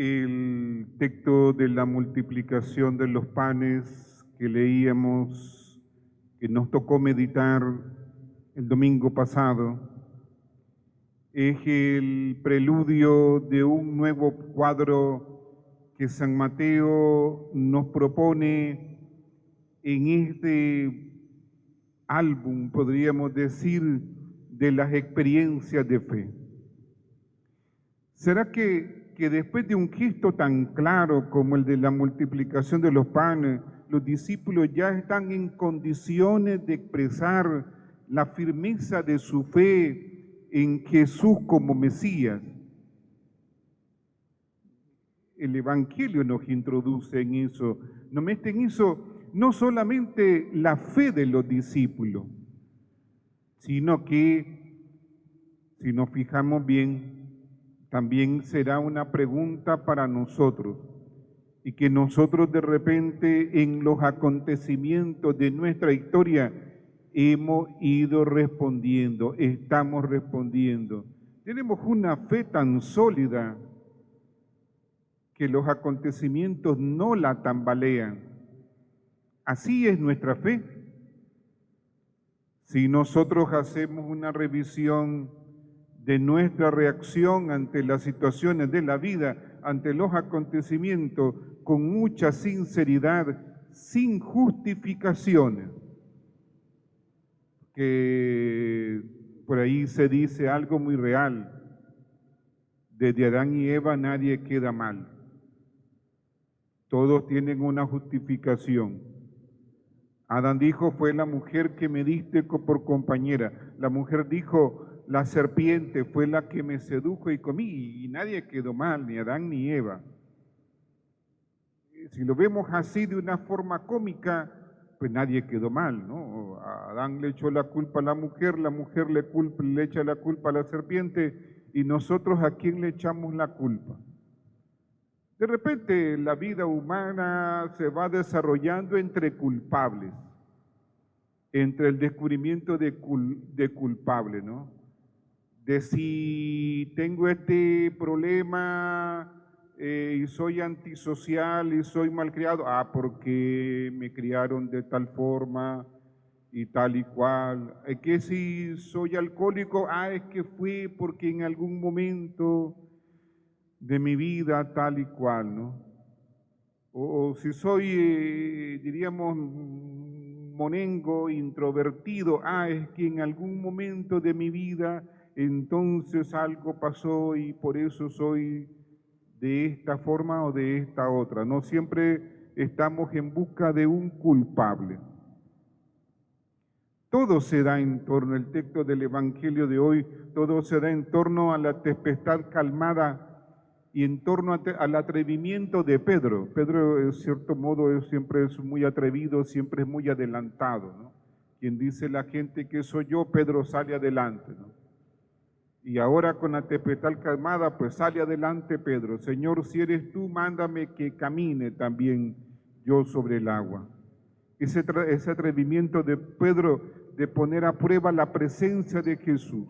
El texto de la multiplicación de los panes que leíamos, que nos tocó meditar el domingo pasado, es el preludio de un nuevo cuadro que San Mateo nos propone en este álbum, podríamos decir, de las experiencias de fe. ¿Será que después de un gesto tan claro como el de la multiplicación de los panes, los discípulos ya están en condiciones de expresar la firmeza de su fe en Jesús como Mesías? El Evangelio nos introduce en eso, nos mete en eso no solamente la fe de los discípulos, sino que, si nos fijamos bien, también será una pregunta para nosotros, y que nosotros de repente en los acontecimientos de nuestra historia hemos ido respondiendo, estamos respondiendo. Tenemos una fe tan sólida que los acontecimientos no la tambalean. Así es nuestra fe. Si nosotros hacemos una revisión de nuestra reacción ante las situaciones de la vida, ante los acontecimientos, con mucha sinceridad, sin justificaciones, que por ahí se dice algo muy real: desde Adán y Eva nadie queda mal, todos tienen una justificación. Adán dijo: fue la mujer que me diste por compañera. La mujer dijo: la serpiente fue la que me sedujo y comí, y nadie quedó mal, ni Adán ni Eva. Si lo vemos así de una forma cómica, pues nadie quedó mal, ¿no? Adán le echó la culpa a la mujer le echa la culpa a la serpiente, y nosotros ¿a quién le echamos la culpa? De repente la vida humana se va desarrollando entre culpables, entre el descubrimiento de culpable, ¿no? De si tengo este problema y soy antisocial y soy malcriado, porque me criaron de tal forma y tal y cual. Que si soy alcohólico, es que fue porque en algún momento de mi vida tal y cual, ¿no? O si soy, diríamos, monengo, introvertido, es que en algún momento de mi vida entonces algo pasó y por eso soy de esta forma o de esta otra. No siempre estamos en busca de un culpable. Todo se da en torno al texto del Evangelio de hoy, todo se da en torno a la tempestad calmada y en torno al atrevimiento de Pedro. Pedro, en cierto modo, siempre es muy atrevido, siempre es muy adelantado, ¿no? Quien dice la gente que soy yo, Pedro sale adelante, ¿no? Y ahora con la tempestad calmada, pues sale adelante Pedro. Señor, si eres tú, mándame que camine también yo sobre el agua. Ese atrevimiento de Pedro de poner a prueba la presencia de Jesús.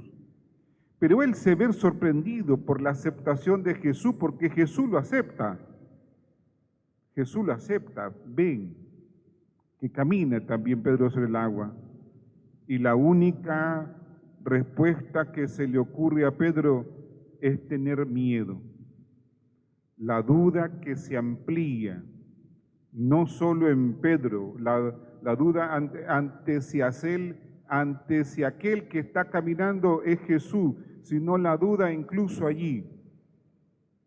Pero él se ve sorprendido por la aceptación de Jesús, porque Jesús lo acepta. Jesús lo acepta. Ven, que camina también Pedro sobre el agua. Y la única respuesta que se le ocurre a Pedro es tener miedo. La duda que se amplía, no solo en Pedro, la duda ante si aquel que está caminando es Jesús, sino la duda incluso allí,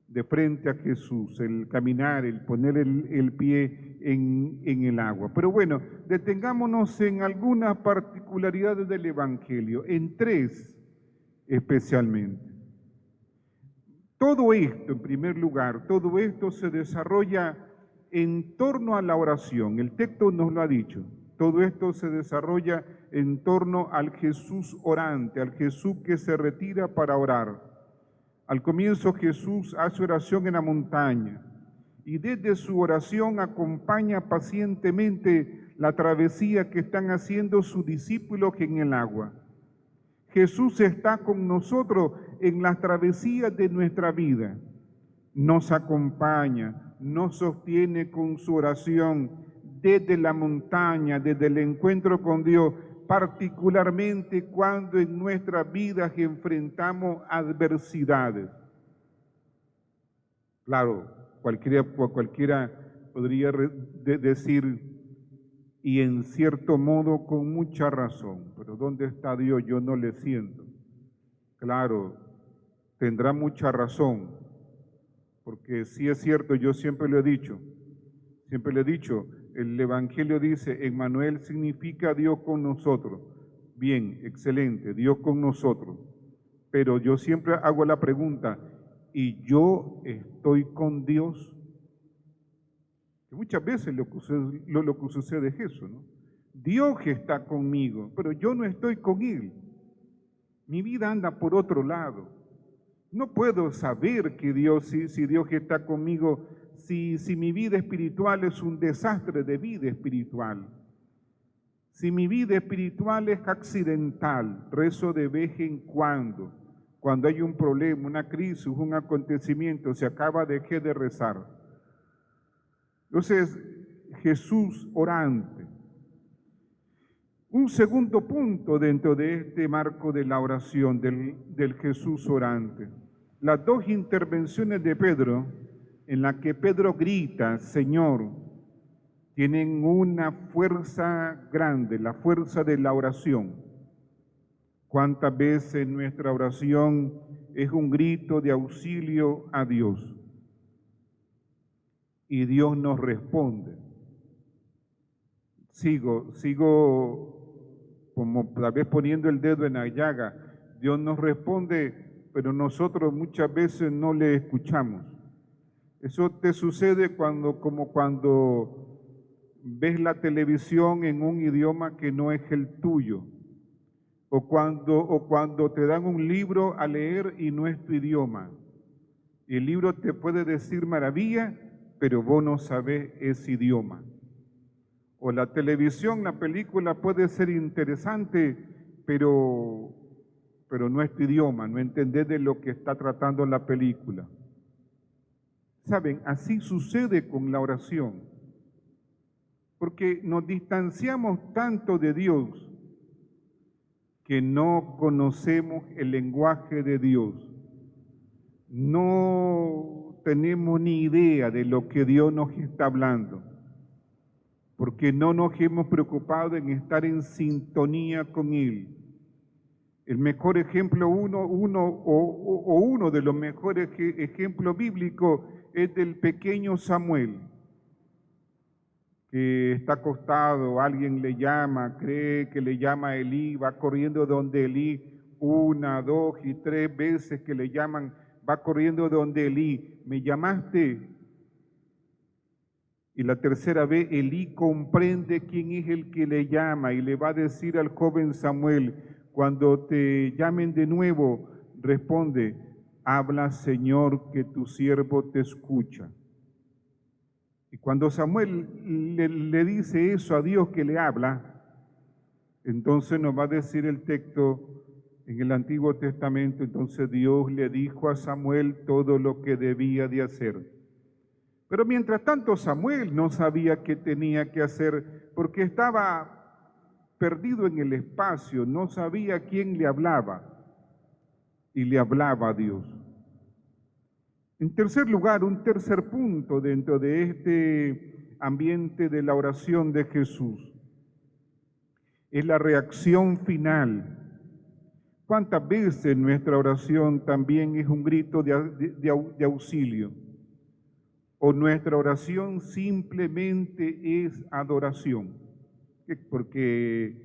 de frente a Jesús, el caminar, el poner el pie en el agua. Pero bueno, detengámonos en algunas particularidades del Evangelio, en tres especialmente. Todo esto, en primer lugar, todo esto se desarrolla en torno a la oración. El texto nos lo ha dicho. Todo esto se desarrolla en torno al Jesús orante, al Jesús que se retira para orar. Al comienzo Jesús hace oración en la montaña y desde su oración acompaña pacientemente la travesía que están haciendo sus discípulos en el agua. Jesús está con nosotros en las travesías de nuestra vida. nos acompaña, nos sostiene con su oración desde la montaña, desde el encuentro con Dios, particularmente cuando en nuestras vidas enfrentamos adversidades. Claro, cualquiera podría decir, y en cierto modo con mucha razón, pero ¿dónde está Dios? Yo no le siento. Claro, tendrá mucha razón, porque sí es cierto, yo siempre lo he dicho, el Evangelio dice, Emmanuel significa Dios con nosotros. Bien, excelente, Dios con nosotros. Pero yo siempre hago la pregunta, ¿y yo estoy con Dios? Que muchas veces lo que sucede es eso, ¿no? Dios está conmigo, pero yo no estoy con Él. Mi vida anda por otro lado. No puedo saber que Dios, si Dios está conmigo, si mi vida espiritual es un desastre de vida espiritual. Si mi vida espiritual es accidental, rezo de vez en cuando hay un problema, una crisis, un acontecimiento, se acaba, dejé de rezar. Entonces, Jesús orante. Un segundo punto dentro de este marco de la oración del Jesús orante. Las dos intervenciones de Pedro, en la que Pedro grita, Señor, tienen una fuerza grande, la fuerza de la oración. ¿Cuántas veces nuestra oración es un grito de auxilio a Dios? Y Dios nos responde. Sigo como tal vez poniendo el dedo en la llaga. Dios nos responde, pero nosotros muchas veces no le escuchamos. Eso te sucede como cuando ves la televisión en un idioma que no es el tuyo, o cuando te dan un libro a leer y no es tu idioma. Y el libro te puede decir maravilla, pero vos no sabés ese idioma. O la televisión, la película puede ser interesante, pero no es tu idioma, no entendés de lo que está tratando la película. Saben, así sucede con la oración, porque nos distanciamos tanto de Dios que no conocemos el lenguaje de Dios. No tenemos ni idea de lo que Dios nos está hablando, porque no nos hemos preocupado en estar en sintonía con Él. El mejor ejemplo, uno de los mejores ejemplos bíblicos es del pequeño Samuel, que está acostado, alguien le llama, cree que le llama a Elí, va corriendo donde Elí, 1, 2 y 3 veces que le llaman, va corriendo donde Elí, ¿me llamaste? Y la tercera vez Elí comprende quién es el que le llama y le va a decir al joven Samuel, cuando te llamen de nuevo, responde, habla Señor, que tu siervo te escucha. Y cuando Samuel le dice eso a Dios que le habla, entonces nos va a decir el texto en el Antiguo Testamento, entonces Dios le dijo a Samuel todo lo que debía de hacer. Pero mientras tanto Samuel no sabía qué tenía que hacer porque estaba perdido en el espacio, no sabía quién le hablaba y le hablaba a Dios. En tercer lugar, un tercer punto dentro de este ambiente de la oración de Jesús es la reacción final. ¿Cuántas veces nuestra oración también es un grito de auxilio? ¿O nuestra oración simplemente es adoración? Porque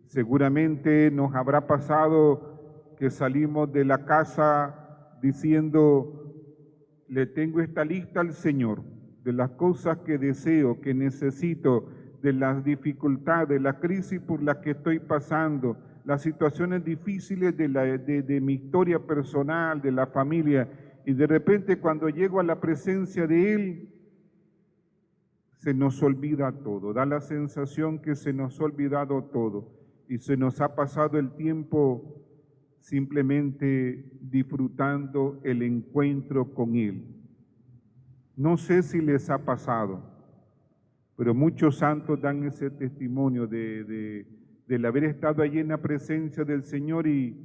seguramente nos habrá pasado que salimos de la casa diciendo, le tengo esta lista al Señor, de las cosas que deseo, que necesito, de las dificultades, de la crisis por la que estoy pasando, las situaciones difíciles de mi historia personal, de la familia, y de repente cuando llego a la presencia de Él, se nos olvida todo, da la sensación que se nos ha olvidado todo y se nos ha pasado el tiempo simplemente disfrutando el encuentro con Él. No sé si les ha pasado, pero muchos santos dan ese testimonio del haber estado allí en la presencia del Señor y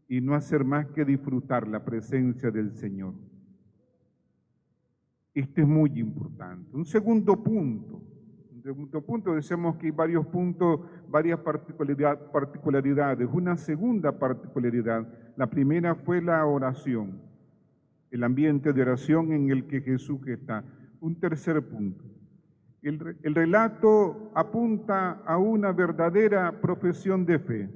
no hacer más que disfrutar la presencia del Señor. Este es muy importante. Un segundo punto, decíamos que hay varios puntos, varias particularidades. Una segunda particularidad, la primera fue la oración, el ambiente de oración en el que Jesús está. Un tercer punto, el relato apunta a una verdadera profesión de fe.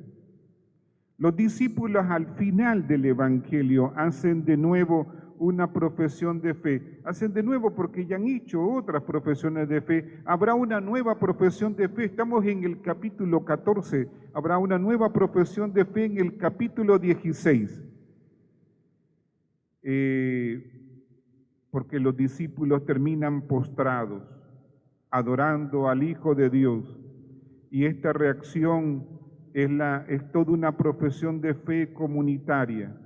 Los discípulos al final del Evangelio hacen de nuevo una profesión de fe. Hacen de nuevo porque ya han hecho otras profesiones de fe. Habrá una nueva profesión de fe. Estamos en el capítulo 14. Habrá una nueva profesión de fe en el capítulo 16. Porque los discípulos terminan postrados, adorando al Hijo de Dios. Y esta reacción es toda una profesión de fe comunitaria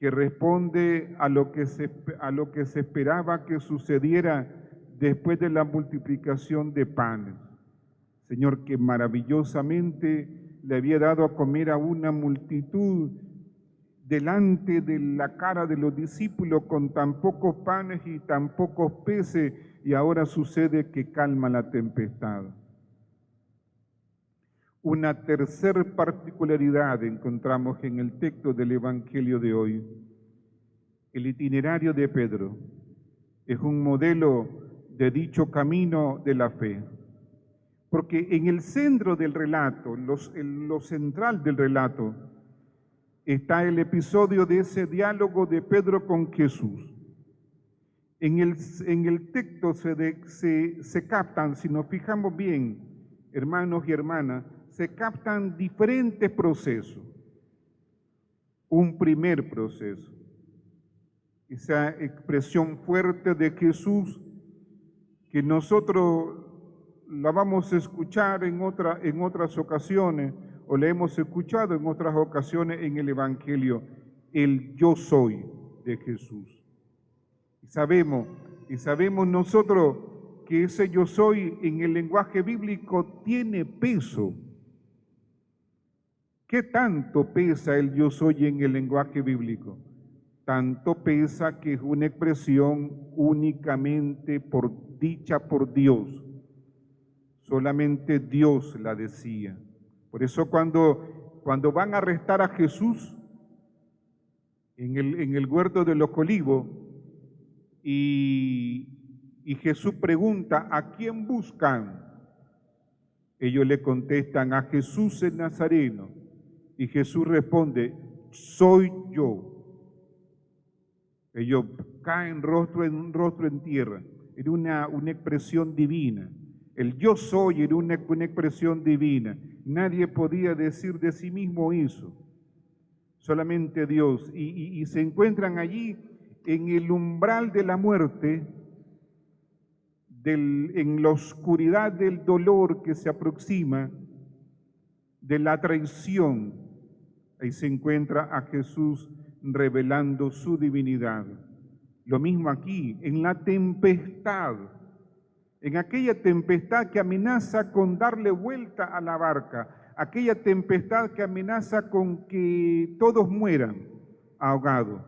que responde a lo que se esperaba que sucediera después de la multiplicación de panes. Señor, que maravillosamente le había dado a comer a una multitud delante de la cara de los discípulos con tan pocos panes y tan pocos peces, y ahora sucede que calma la tempestad. Una tercera particularidad encontramos en el texto del Evangelio de hoy. El itinerario de Pedro es un modelo de dicho camino de la fe, porque en el centro del relato, lo central del relato, está el episodio de ese diálogo de Pedro con Jesús. En el texto se captan, si nos fijamos bien, hermanos y hermanas, se captan diferentes procesos. Un primer proceso, esa expresión fuerte de Jesús que nosotros la vamos a escuchar en otras ocasiones, o la hemos escuchado en otras ocasiones en el Evangelio, el yo soy de Jesús. Y sabemos nosotros que ese yo soy en el lenguaje bíblico tiene peso. ¿Qué tanto pesa el yo soy en el lenguaje bíblico? Tanto pesa que es una expresión únicamente dicha por Dios. Solamente Dios la decía. Por eso cuando van a arrestar a Jesús en el huerto de los Olivos y Jesús pregunta, ¿a quién buscan? Ellos le contestan, a Jesús el Nazareno. Y Jesús responde, soy yo. Ellos caen rostro en tierra. Era una expresión divina. El yo soy era una expresión divina. Nadie podía decir de sí mismo eso. Solamente Dios. Y se encuentran allí en el umbral de la muerte, en la oscuridad del dolor que se aproxima, de la traición. Ahí se encuentra a Jesús revelando su divinidad. Lo mismo aquí, en la tempestad, en aquella tempestad que amenaza con darle vuelta a la barca, aquella tempestad que amenaza con que todos mueran ahogados.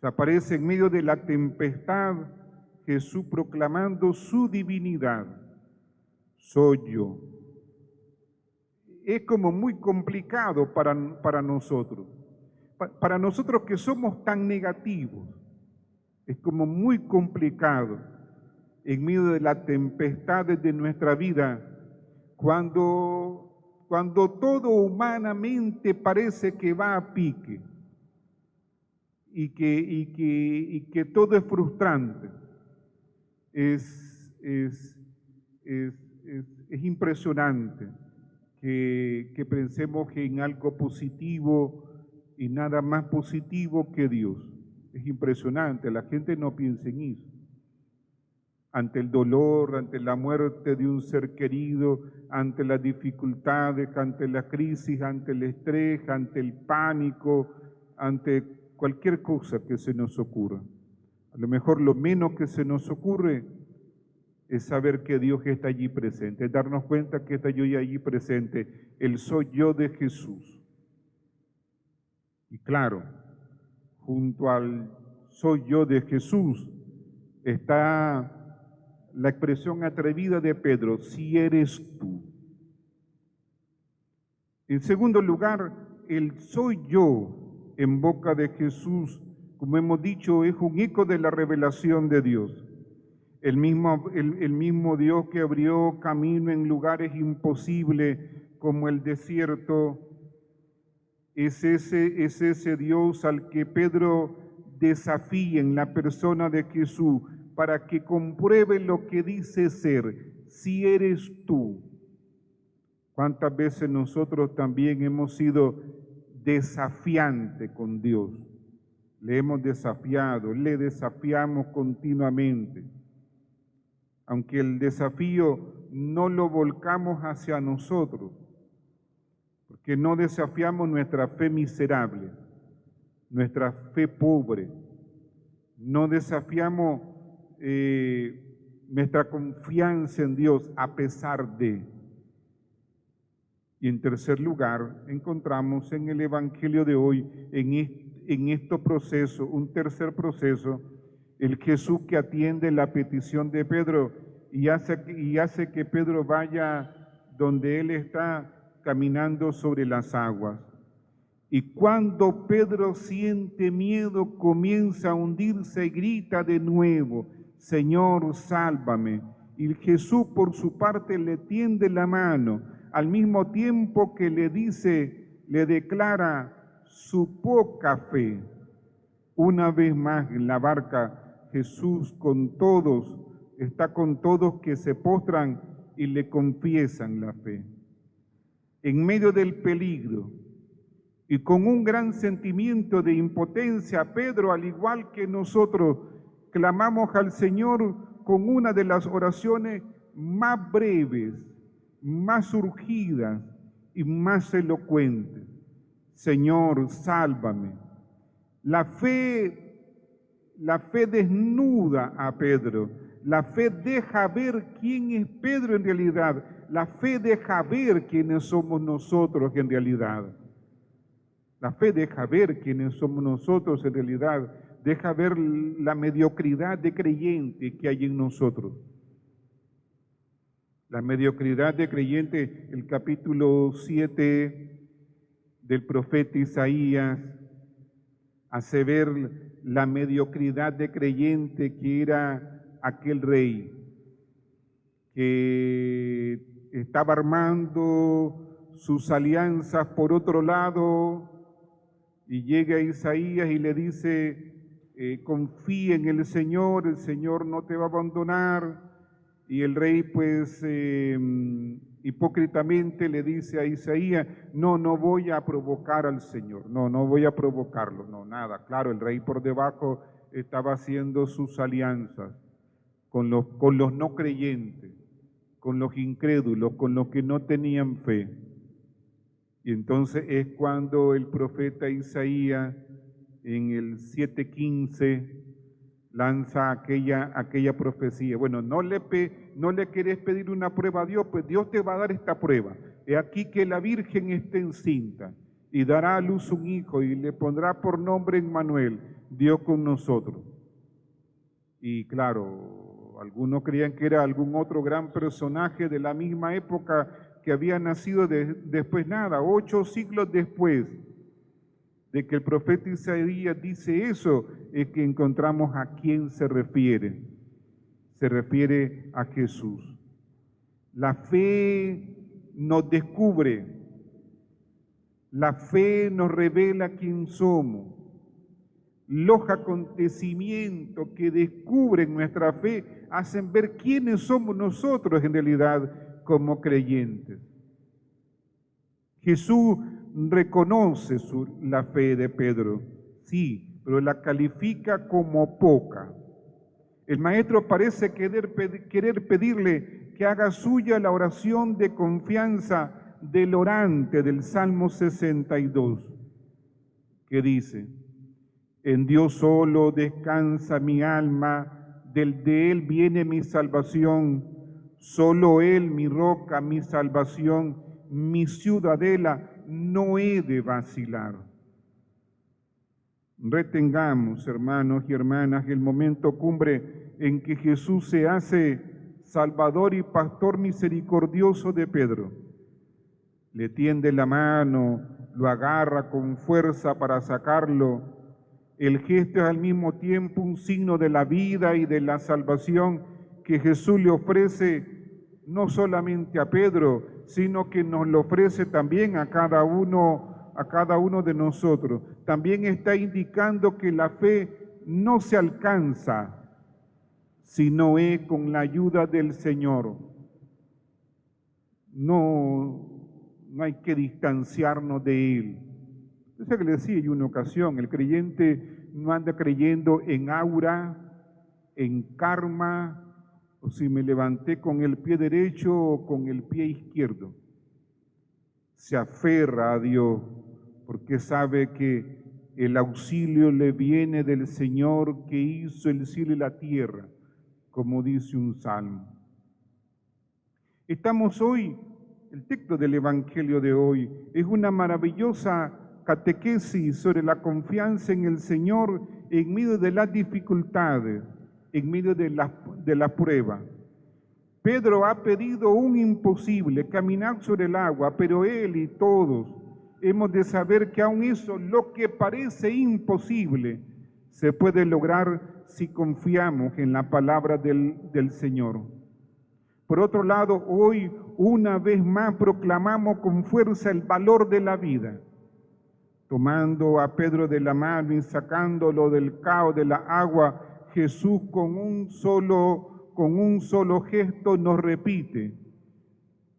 Se aparece en medio de la tempestad Jesús proclamando su divinidad. Soy yo. Es como muy complicado para nosotros. Para nosotros que somos tan negativos, es como muy complicado en medio de las tempestades de nuestra vida, cuando todo humanamente parece que va a pique y que todo es frustrante. Es impresionante que pensemos en algo positivo y nada más positivo que Dios. Es impresionante, la gente no piensa en eso. Ante el dolor, ante la muerte de un ser querido, ante las dificultades, ante la crisis, ante el estrés, ante el pánico, ante cualquier cosa que se nos ocurra. A lo mejor lo menos que se nos ocurre es saber que Dios está allí presente, es darnos cuenta que está yo allí presente, el soy yo de Jesús. Y claro, junto al soy yo de Jesús está la expresión atrevida de Pedro, si eres tú. En segundo lugar, el soy yo en boca de Jesús, como hemos dicho, es un eco de la revelación de Dios. El mismo Dios que abrió camino en lugares imposibles como el desierto, es ese Dios al que Pedro desafía en la persona de Jesús para que compruebe lo que dice ser, si eres tú. ¿Cuántas veces nosotros también hemos sido desafiantes con Dios? Le hemos desafiado, le desafiamos continuamente. Aunque el desafío no lo volcamos hacia nosotros, porque no desafiamos nuestra fe miserable, nuestra fe pobre, no desafiamos nuestra confianza en Dios a pesar de. Y en tercer lugar, encontramos en el Evangelio de hoy, en este proceso, un tercer proceso, el Jesús que atiende la petición de Pedro y hace que Pedro vaya donde él está caminando sobre las aguas. Y cuando Pedro siente miedo, comienza a hundirse y grita de nuevo, Señor, sálvame. Y Jesús por su parte le tiende la mano, al mismo tiempo que le dice, le declara su poca fe. Una vez más en la barca, Jesús está con todos que se postran y le confiesan la fe. En medio del peligro y con un gran sentimiento de impotencia, Pedro, al igual que nosotros, clamamos al Señor con una de las oraciones más breves, más urgidas y más elocuentes. Señor, sálvame. La fe desnuda a Pedro. La fe deja ver quién es Pedro en realidad. La fe deja ver quiénes somos nosotros en realidad. La fe deja ver quiénes somos nosotros en realidad. Deja ver la mediocridad de creyente que hay en nosotros. La mediocridad de creyente, el capítulo 7 del profeta Isaías, hace ver la mediocridad de creyente que era aquel rey que estaba armando sus alianzas por otro lado y llega Isaías y le dice, confía en el Señor no te va a abandonar. Y el rey pues hipócritamente le dice a Isaías, no voy a provocar al Señor, no voy a provocarlo, no, nada. Claro, el rey por debajo estaba haciendo sus alianzas con los no creyentes, con los incrédulos, con los que no tenían fe. Y entonces es cuando el profeta Isaías en el 7:15 lanza aquella profecía. Bueno, no le querés pedir una prueba a Dios, pues Dios te va a dar esta prueba. He aquí que la Virgen está encinta y dará a luz un hijo y le pondrá por nombre Emmanuel, Dios con nosotros. Y claro, algunos creían que era algún otro gran personaje de la misma época que había nacido después, 8 siglos después de que el profeta Isaías dice eso, es que encontramos a quién se refiere. Se refiere a Jesús. La fe nos descubre, la fe nos revela quién somos. Los acontecimientos que descubren nuestra fe hacen ver quiénes somos nosotros en realidad como creyentes. Jesús reconoce la fe de Pedro, sí, pero la califica como poca. El maestro parece querer pedirle que haga suya la oración de confianza del orante del Salmo 62, que dice, En Dios solo descansa mi alma, de Él viene mi salvación. Solo Él, mi roca, mi salvación, mi ciudadela, no he de vacilar. Retengamos, hermanos y hermanas, el momento cumbre en que Jesús se hace Salvador y Pastor misericordioso de Pedro. Le tiende la mano, lo agarra con fuerza para sacarlo. El gesto es al mismo tiempo un signo de la vida y de la salvación que Jesús le ofrece no solamente a Pedro, sino que nos lo ofrece también a cada uno de nosotros. También está indicando que la fe no se alcanza, sino es con la ayuda del Señor. No hay que distanciarnos de Él. Eso que le decía yo una ocasión, el creyente no anda creyendo en aura, en karma, o si me levanté con el pie derecho o con el pie izquierdo. Se aferra a Dios porque sabe que el auxilio le viene del Señor que hizo el cielo y la tierra, como dice un salmo. Estamos hoy, el texto del Evangelio de hoy es una maravillosa catequesis sobre la confianza en el Señor en medio de las dificultades, en medio de la prueba. Pedro ha pedido un imposible, caminar sobre el agua, pero él y todos hemos de saber que aun eso, lo que parece imposible, se puede lograr si confiamos en la palabra del Señor. Por otro lado, hoy una vez más proclamamos con fuerza el valor de la vida, tomando a Pedro de la mano y sacándolo del caos de la agua. Jesús con un solo gesto nos repite: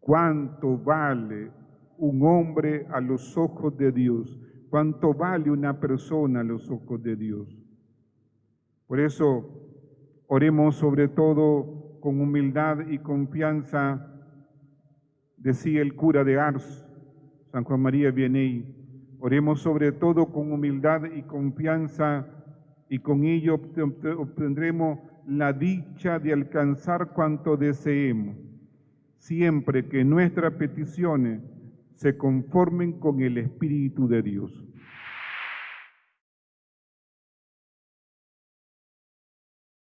¿cuánto vale un hombre a los ojos de Dios? ¿Cuánto vale una persona a los ojos de Dios? Por eso, oremos sobre todo con humildad y confianza, decía el cura de Ars, San Juan María Vianney. Oremos sobre todo con humildad y confianza, y con ello obtendremos la dicha de alcanzar cuanto deseemos, siempre que nuestras peticiones se conformen con el Espíritu de Dios.